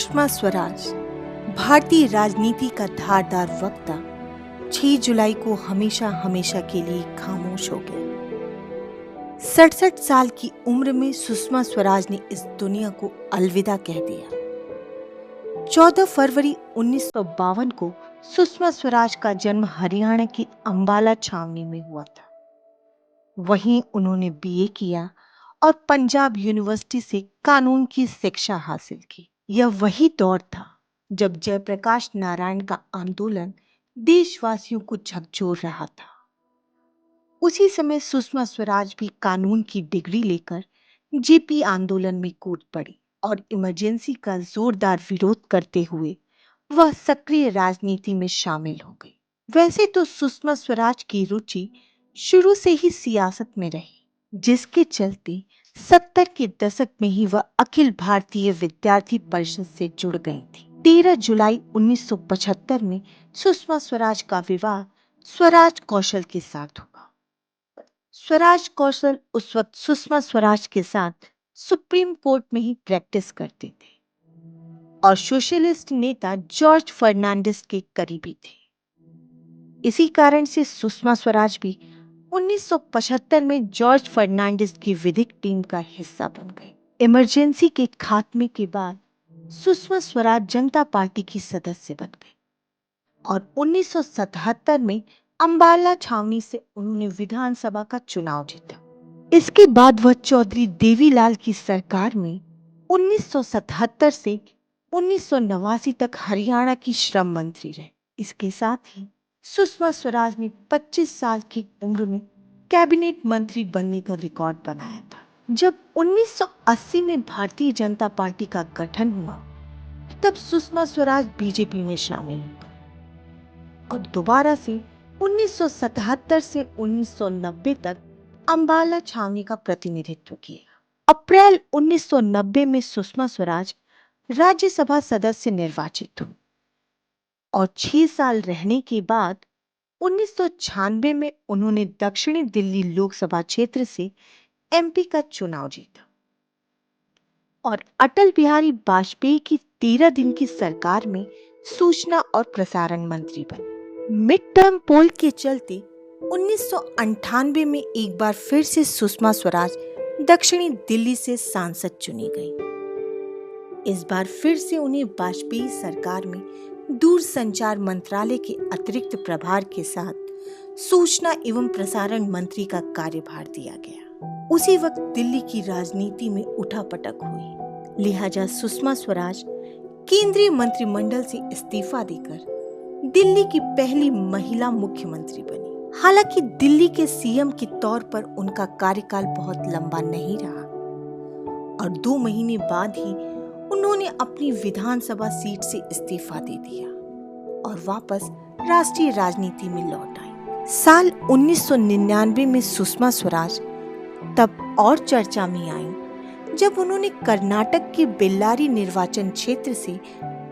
सुषमा स्वराज भारतीय राजनीति का धारदार वक्ता 6 जुलाई को हमेशा हमेशा के लिए खामोश हो गए। 67 साल की उम्र में सुषमा स्वराज ने इस दुनिया को अलविदा कह दिया। 14 फरवरी 1952 को सुषमा स्वराज का जन्म हरियाणा की अंबाला छावनी में हुआ था। वहीं उन्होंने बीए किया और पंजाब यूनिवर्सिटी से कानून की शिक्षा हासिल की। यह वही दौर था जब जयप्रकाश नारायण का आंदोलन देशवासियों को झकझोर रहा था। उसी समय सुषमा स्वराज भी कानून की डिग्री लेकर जेपी आंदोलन में कूद पड़ी और इमरजेंसी का जोरदार विरोध करते हुए वह सक्रिय राजनीति में शामिल हो गई। वैसे तो सुषमा स्वराज की रुचि शुरू से ही सियासत में रही, जिसके चलते 70 के दशक में ही वह अखिल भारतीय विद्यार्थी परिषद से जुड़ गई थी। 13 जुलाई 1975 में सुषमा स्वराज का विवाह स्वराज कौशल के साथ हुआ। स्वराज कौशल उस वक्त सुषमा स्वराज के साथ सुप्रीम कोर्ट में ही प्रैक्टिस करते थे और सोशलिस्ट नेता जॉर्ज फर्नांडिस के करीबी थे। इसी कारण से सुषमा स्वराज भी 1975 में जॉर्ज फर्नांडिस की विधिक टीम का हिस्सा बन गई। इमरजेंसी के खात्मे के बाद सुषमा स्वराज जनता पार्टी की सदस्य बन गई और 1977 में अंबाला छावनी से उन्होंने विधानसभा का चुनाव जीता। इसके बाद वह चौधरी देवीलाल की सरकार में 1977 से 1989 तक हरियाणा की श्रम मंत्री रहे। इसके साथ ही सुषमा स्वराज ने 25 साल की उम्र में कैबिनेट मंत्री बनने का रिकॉर्ड बनाया था। जब 1980 में भारतीय जनता पार्टी का गठन हुआ, तब सुषमा स्वराज बीजेपी में शामिल हुई और दोबारा से 1977 से 1990 तक अंबाला छावनी का प्रतिनिधित्व किया। अप्रैल 1990 में सुषमा स्वराज राज्यसभा सदस्य निर्वाचित हुई और 6 साल रहने के बाद 1996 में उन्होंने दक्षिणी दिल्ली लोकसभा क्षेत्र से एमपी का चुनाव जीता और अटल बिहारी वाजपेयी की 13 दिन की सरकार में सूचना और प्रसारण मंत्री बने। मिड टर्म पोल के चलते 1998 में एक बार फिर से सुषमा स्वराज दक्षिणी दिल्ली से सांसद चुनी गई। इस बार फिर से उन्हें वाजपेयी सरकार में दूरसंचार मंत्रालय के अतिरिक्त प्रभार के साथ सूचना एवं प्रसारण मंत्री का कार्यभार दिया गया। उसी वक्त दिल्ली की राजनीति में उठापटक हुई, लिहाजा सुषमा स्वराज केंद्रीय मंत्रिमंडल से इस्तीफा देकर दिल्ली की पहली महिला मुख्यमंत्री बनी। हालांकि दिल्ली के सीएम के तौर पर उनका कार्यकाल बहुत लंबा नहीं रहा और 2 महीने बाद ही उन्होंने अपनी विधानसभा सीट से इस्तीफा दे दिया और वापस राष्ट्रीय राजनीति में लौट आई। साल 1999 में सुषमा स्वराज तब और चर्चा में आई जब उन्होंने कर्नाटक के बेल्लारी निर्वाचन क्षेत्र से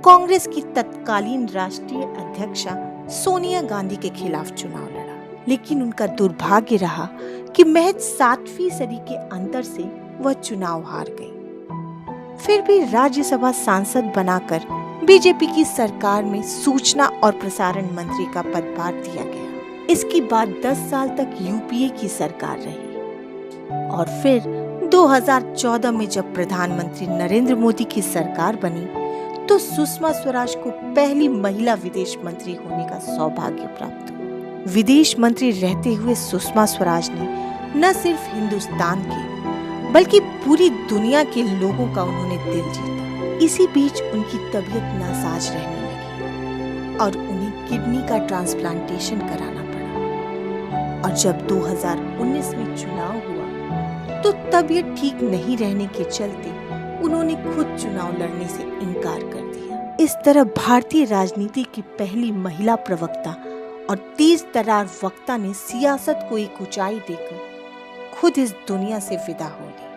कांग्रेस की तत्कालीन राष्ट्रीय अध्यक्षा सोनिया गांधी के खिलाफ चुनाव लड़ा, लेकिन उनका दुर्भाग्य रहा कि महज 7% के अंतर से वह चुनाव हार गई। फिर भी राज्यसभा सांसद बनाकर बीजेपी की सरकार में सूचना और प्रसारण मंत्री का पदभार दिया गया। इसके बाद 10 साल तक यूपीए की सरकार रही और फिर 2014 में जब प्रधानमंत्री नरेंद्र मोदी की सरकार बनी तो सुषमा स्वराज को पहली महिला विदेश मंत्री होने का सौभाग्य प्राप्त हुआ। विदेश मंत्री रहते हुए सुषमा स्वराज ने न सिर्फ हिंदुस्तान के बल्कि पूरी दुनिया के लोगों का उन्होंने दिल जीता। इसी बीच उनकी तबीयत नासाज रहने लगी और उन्हें किडनी का ट्रांसप्लांटेशन कराना पड़ा और जब 2019 में चुनाव हुआ तो तबीयत ठीक नहीं रहने के चलते उन्होंने खुद चुनाव लड़ने से इनकार कर दिया। इस तरह भारतीय राजनीति की पहली महिला प्रवक्ता और तेज तर्रार वक्ता ने सियासत को एक ऊंचाई देकर खुद इस दुनिया से विदा हो ली।